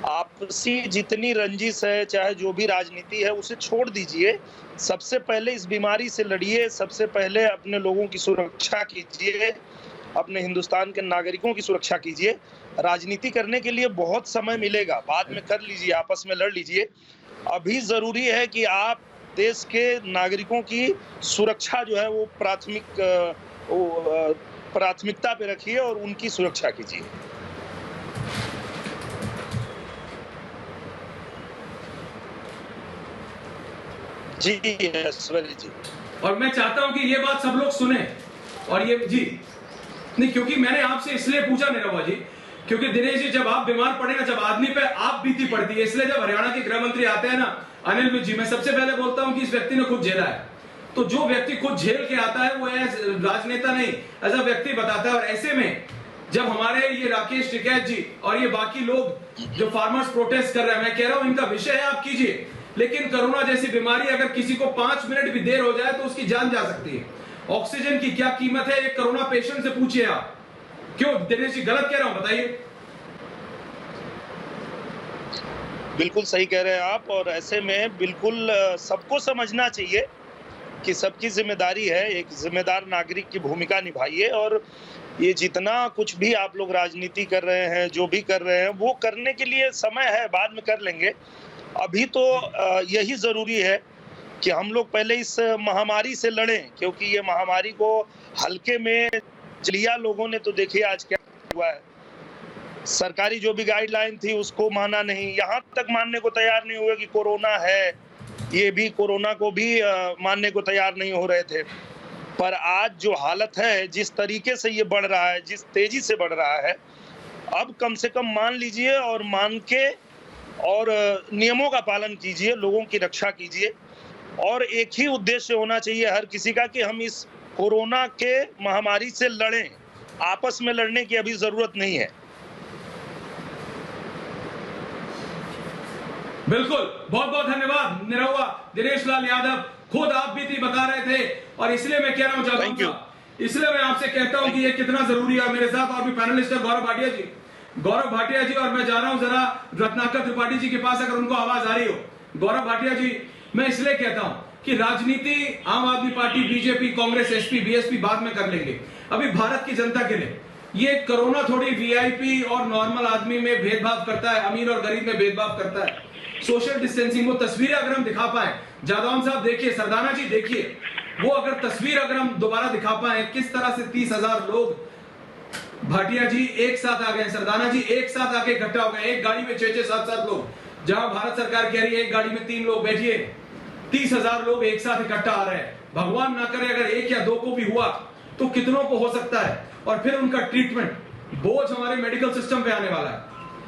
आपसी जितनी रंजिश है, चाहे जो भी राजनीति है, उसे छोड़ दीजिए। सबसे पहले इस बीमारी से लड़िए, सबसे पहले अपने लोगों की सुरक्षा कीजिए, अपने हिंदुस्तान के नागरिकों की सुरक्षा कीजिए। राजनीति करने के लिए बहुत समय मिलेगा, बाद में कर लीजिए, आपस में लड़ लीजिए। अभी जरूरी है कि आप देश के नागरिकों की सुरक्षा जो है वो प्राथमिकता पे रखिए और उनकी सुरक्षा कीजिए। जी ऐश्वर्य जी, और मैं चाहता हूं कि ये बात सब लोग सुने। और ये जी नहीं, क्योंकि मैंने आपसे इसलिए पूछा निरहुआ जी, क्योंकि दिनेश जी जब आप बीमार पड़े ना, जब आदमी पे आप बीती पड़ती है, इसलिए जब हरियाणा के गृह मंत्री आते हैं ना अनिल विज जी, मैं सबसे पहले बोलता हूं कि इस व्यक्ति ने खुद झेला है। तो जो व्यक्ति खुद झेल के आता है वो एज राजनेता नहीं, एज अ व्यक्ति बताता है। और ऐसे में जब हमारे ये राकेश टिकैत जी और ये बाकी लोग जो फार्मर्स प्रोटेस्ट कर रहे हैं, मैं कह रहा हूं इनका विषय है, आप कीजिए, लेकिन कोरोना जैसी बीमारी अगर किसी को 5 मिनट भी देर हो जाए तो उसकी जान जा सकती है। ऑक्सीजन की क्या कीमत है एक कोरोना पेशेंट से पूछिए आप। क्यों दिनेश जी गलत कह रहा हूं, बताइए? बिल्कुल सही कह रहे हैं आप, और ऐसे में बिल्कुल सबको समझना चाहिए कि सबकी जिम्मेदारी है, एक जिम्मेदार नागरिक की भूमिका निभाइए। और ये जितना कुछ भी आप लोग राजनीति कर रहे हैं, जो भी कर रहे हैं, वो करने के लिए समय है, बाद में कर लेंगे। अभी तो यही जरूरी है कि हम लोग पहले इस महामारी से लड़ें, क्योंकि ये महामारी को हल्के में लिया लोगों ने। तो देखिए आज क्या हुआ है, सरकारी जो भी गाइडलाइन थी उसको माना नहीं, यहाँ तक मानने को तैयार नहीं हुए कि कोरोना है, ये भी कोरोना को भी मानने को तैयार नहीं हो रहे थे। पर आज जो हालत है, जिस तरीके से ये बढ़ रहा है, जिस तेजी से बढ़ रहा है, अब कम से कम मान लीजिए और मान के और नियमों का पालन कीजिए, लोगों की रक्षा कीजिए। और एक ही उद्देश्य होना चाहिए हर किसी का कि हम इस कोरोना के महामारी से लड़ें, आपस में लड़ने की अभी जरूरत नहीं है। बिल्कुल, बहुत बहुत धन्यवाद निरहुआ। दिनेश लाल यादव, खुद आप भी थी बता रहे थे, और इसलिए मैं कह रहा हूं थैंक यू, इसलिए मैं आपसे कहता हूं कि ये कितना जरूरी है। मेरे साथ और भी पैनलिस्ट है गौरव भाटिया जी, और मैं जा रहा हूं जरा रत्नाकर त्रिपाठी जी के पास, अगर उनको आवाज आ रही हो। गौरव भाटिया जी, मैं इसलिए कहता हूं कि राजनीति आम आदमी party, BJP, Congress, SP, BSP बाद में कर लेंगे। अभी भारत की जनता के लिए ये कोरोना थोड़ी वीआईपी और नॉर्मल आदमी में भेदभाव करता है, अमीर और गरीब में भेदभाव करता है। सोशल डिस्टेंसिंग, वो तस्वीरें अगर हम दिखा पाए, जादौन साहब देखिए, सरदाना जी देखिए, वो अगर तस्वीर अगर हम दोबारा दिखा पाए, किस तरह से 30,000 लोग, भाटिया जी एक साथ आ गए, सरदाना जी एक साथ आके इकट्ठा हो गए, एक गाड़ी में 6-6, 7-7 लोग, जहां भारत सरकार कह रही है एक गाड़ी में 3 लोग बैठिए, 30,000 लोग एक साथ इकट्ठा आ रहे हैं। भगवान ना करे अगर 1 या 2 को भी हुआ तो कितनों को हो सकता है, और फिर उनका ट्रीटमेंट बोझ हमारे मेडिकल सिस्टम पे आने वाला है।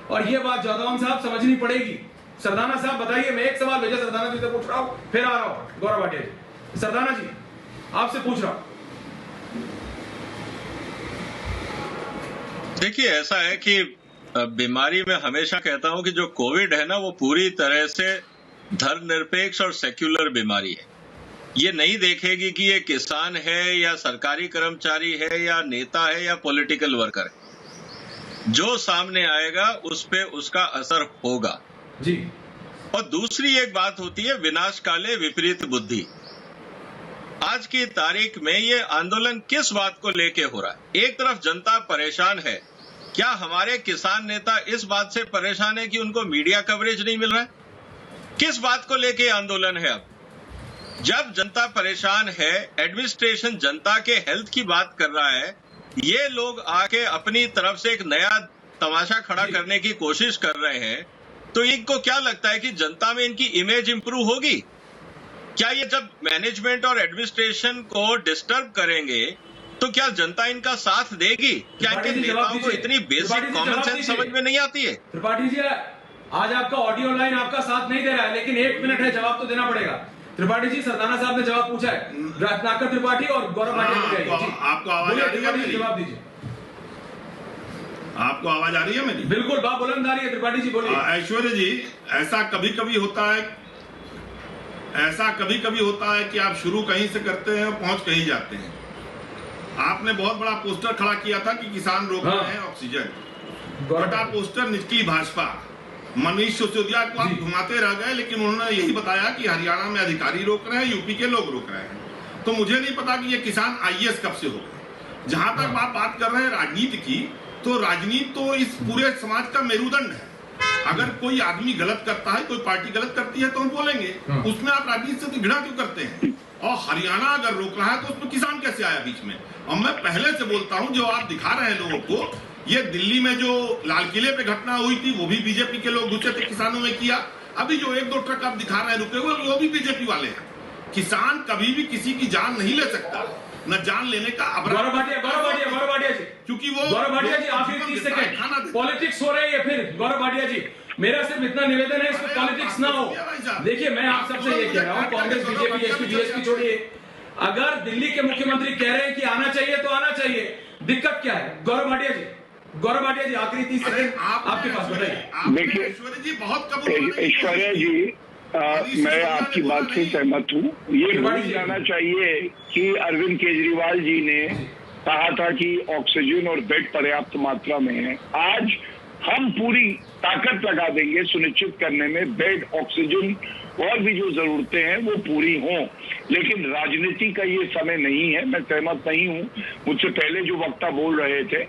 और ये बात जादौन साहब समझनी पड़ेगी। सरदाना साहब बताइए, मैं एक सवाल भेजा सरदाना जी से पूछ रहा हूं, फिर आ रहा हूं गौरव भाटिया जी। सरदाना जी आपसे पूछ रहा हूं, देखिए ऐसा है कि बीमारी में हमेशा कहता हूं कि जो कोविड है ना वो पूरी तरह से धर्मनिरपेक्ष और सेक्युलर बीमारी है। ये नहीं देखेगी कि ये किसान है या सरकारी कर्मचारी है या नेता है या पॉलिटिकल वर्कर है। जो सामने आएगा उस पे उसका असर होगा जी। और दूसरी एक बात होती है विनाश काले विपरीत बुद्धि। आज की तारीख में ये आंदोलन किस बात को लेके हो रहा है? एक तरफ जनता परेशान है, क्या हमारे किसान नेता इस बात से परेशान है कि उनको मीडिया कवरेज नहीं मिल रहा है? किस बात को लेके आंदोलन है? अब जब जनता परेशान है, एडमिनिस्ट्रेशन जनता के हेल्थ की बात कर रहा है, ये लोग आके अपनी तरफ से एक नया तमाशा खड़ा करने की कोशिश कर रहे हैं, तो इनको क्या लगता है कि जनता में इनकी इमेज इंप्रूव होगी? क्या ये जब मैनेजमेंट और एडमिनिस्ट्रेशन को डिस्टर्ब करेंगे तो क्या जनता इनका साथ देगी? क्या इनके नेताओं को इतनी बेसिक कॉमन सेंस समझ में नहीं आती है? त्रिपाठी जी, आज आपका ऑडियो लाइन आपका साथ नहीं दे रहा है, लेकिन 1 मिनट है, जवाब तो देना पड़ेगा। त्रिपाठी जी, सरदाना साहब ने जवाब पूछा है, रत्नाकर त्रिपाठी और गौरव भाटिया। आपको आवाज आ रही है? जवाब दीजिए। आपको आवाज आ रही है मेरी? बिल्कुल, बात बुलंद आ रही है। त्रिपाठी जी बोलिए। ऐश्वर्या जी, ऐसा कभी कभी होता है कि आप शुरू कहीं से करते हैं और पहुंच कहीं जाते हैं। आपने बहुत बड़ा पोस्टर खड़ा किया था कि किसान रोक रहे हैं ऑक्सीजन, बड़ा पोस्टर निचली भाजपा, मनीष सिसोदिया को आप घुमाते रह गए, लेकिन उन्होंने यही बताया कि हरियाणा में अधिकारी रोक रहे हैं, यूपी के लोग रोक रहे हैं। तो मुझे नहीं पता कि ये किसान आईएएस कब से हो गए। जहां तक आप बात कर रहे हैं राजनीति की, तो राजनीति तो इस पूरे समाज का मेरुदंड है। अगर कोई आदमी गलत करता है, कोई पार्टी गलत करती है तो हम बोलेंगे, उसमें आप राजनीति से घृणा क्यों करते हैं? और हरियाणा अगर रोक रहा है तो उसमें किसान कैसे आया बीच में? और मैं पहले से बोलता हूं, जो आप दिखा रहे हैं लोगों को, ये दिल्ली में जो लाल किले पे घटना हुई थी वो भी बीजेपी के लोग घुसे थे, किसानों में किया। अभी जो 1-2 ट्रक आप दिखा रहे हैं रुके हुए, वो भी बीजेपी वाले हैं। किसान कभी भी किसी की जान नहीं ले सकता, न जान लेने का गौरव भाटिया जी, क्योंकि वो गौरव भाटिया जी, आखिरी 30 सेकंड, पॉलिटिक्स हो रही है फिर। गौरव भाटिया जी, मेरा सिर्फ इतना निवेदन है, इसमें पॉलिटिक्स ना हो। देखिए, मैं आप सबसे ये कह रहा हूँ, कांग्रेस, बीजेपी, एसपी, बीएसपी छोड़िए, अगर दिल्ली के मुख्यमंत्री कह रहे हैं कि आना चाहिए तो आना चाहिए, दिक्कत क्या है? गौरव भाटिया जी, आखिरी 30 सेकंड आपके पास, बताइए। देखिए ऐश्वर्या जी, मैं आपकी बात से सहमत हूँ। ये भूल जाना चाहिए कि अरविंद केजरीवाल जी ने कहा था कि ऑक्सीजन और बेड पर्याप्त मात्रा में है। आज हम पूरी ताकत लगा देंगे सुनिश्चित करने में बेड, ऑक्सीजन और भी जो जरूरतें हैं वो पूरी हों, लेकिन राजनीति का ये समय नहीं है। मैं सहमत नहीं हूँ, मुझसे पहले जो वक्ता बोल रहे थे।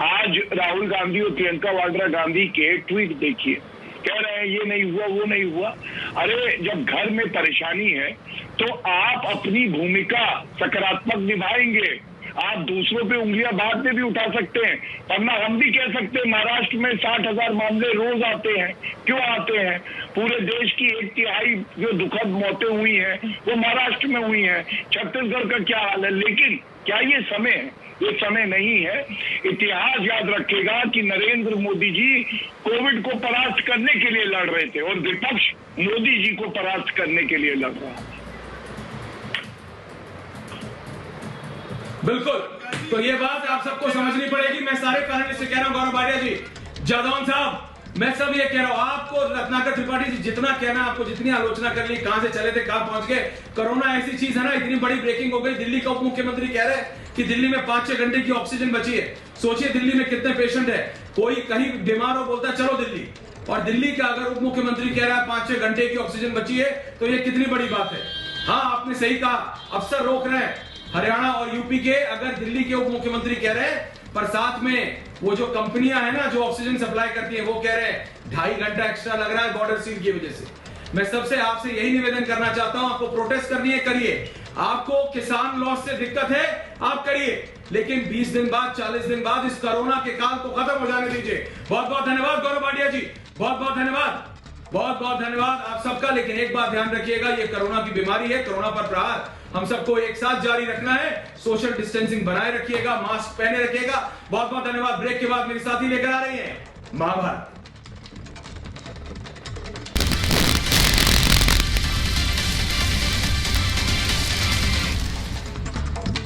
आज राहुल गांधी और प्रियंका वाड्रा गांधी के ट्वीट देखिए, कह रहे हैं ये नहीं हुआ, वो नहीं हुआ। अरे जब घर में परेशानी है तो आप अपनी भूमिका सकारात्मक निभाएंगे, आप दूसरों पे उंगलियां बाद में भी उठा सकते हैं, वरना हम भी कह सकते हैं महाराष्ट्र में 60,000 मामले रोज आते हैं। क्यों आते हैं? पूरे देश की 1/3 जो दुखद मौतें हुई हैं वो महाराष्ट्र में हुई हैं। छत्तीसगढ़ का क्या हाल है? लेकिन क्या ये समय है? ये समय नहीं है। इतिहास याद रखेगा कि नरेंद्र मोदी जी कोविड को परास्त करने के लिए लड़ रहे थे और विपक्ष मोदी जी को परास्त करने के लिए लड़ रहा है। बिल्कुल, तो ये बात आप सबको समझनी पड़ेगी। मैं सारे कारण से कह रहा हूं, गौरव भाटिया जी, जादौन साहब, मैं सब ये कह रहा हूं, आपको रत्नाकर त्रिपाठी जी जितना कहना, आपको जितनी आलोचना कर ली, कहां से चले थे, कहां पहुंच गए। कोरोना ऐसी चीज है ना, इतनी बड़ी ब्रेकिंग हो गई। दिल्ली का उप मुख्यमंत्री कह रहे हैं कि दिल्ली में 5-6 घंटे की ऑक्सीजन बची है। सोचिए दिल्ली में कितने पेशेंट है। कोई कहीं बीमार हो बोलता है चलो दिल्ली, और दिल्ली का अगर उप मुख्यमंत्री कह रहा है 5-6 घंटे की ऑक्सीजन बची है, तो ये कितनी बड़ी बात है। हाँ, आपने सही कहा, अफसर रोक रहे हैं हरियाणा और यूपी के, अगर दिल्ली के उप मुख्यमंत्री कह रहे हैं, पर साथ में वो जो कंपनियां हैं ना जो ऑक्सीजन सप्लाई करती हैं, वो कह रहे हैं 2.5 घंटा एक्स्ट्रा लग रहा है बॉर्डर सील की वजह से। मैं सबसे आपसे यही निवेदन करना चाहता हूं, आपको प्रोटेस्ट करनी है करिए, आपको किसान लॉस से दिक्कत है आप करिए, लेकिन 20 दिन बाद, 40 दिन बाद इस कोरोना के काल को खत्म हो जाने दीजिए। बहुत बहुत धन्यवाद गौरव भाटिया जी, बहुत बहुत धन्यवाद, बहुत बहुत धन्यवाद आप सबका। लेकिन एक बात ध्यान रखिएगा, ये कोरोना की बीमारी है, कोरोना पर प्रहार हम सबको एक साथ जारी रखना है। सोशल डिस्टेंसिंग बनाए रखिएगा, मास्क पहने रखिएगा। बहुत बहुत धन्यवाद। ब्रेक के बाद मेरे साथी लेकर आ रही हैं महाभारत।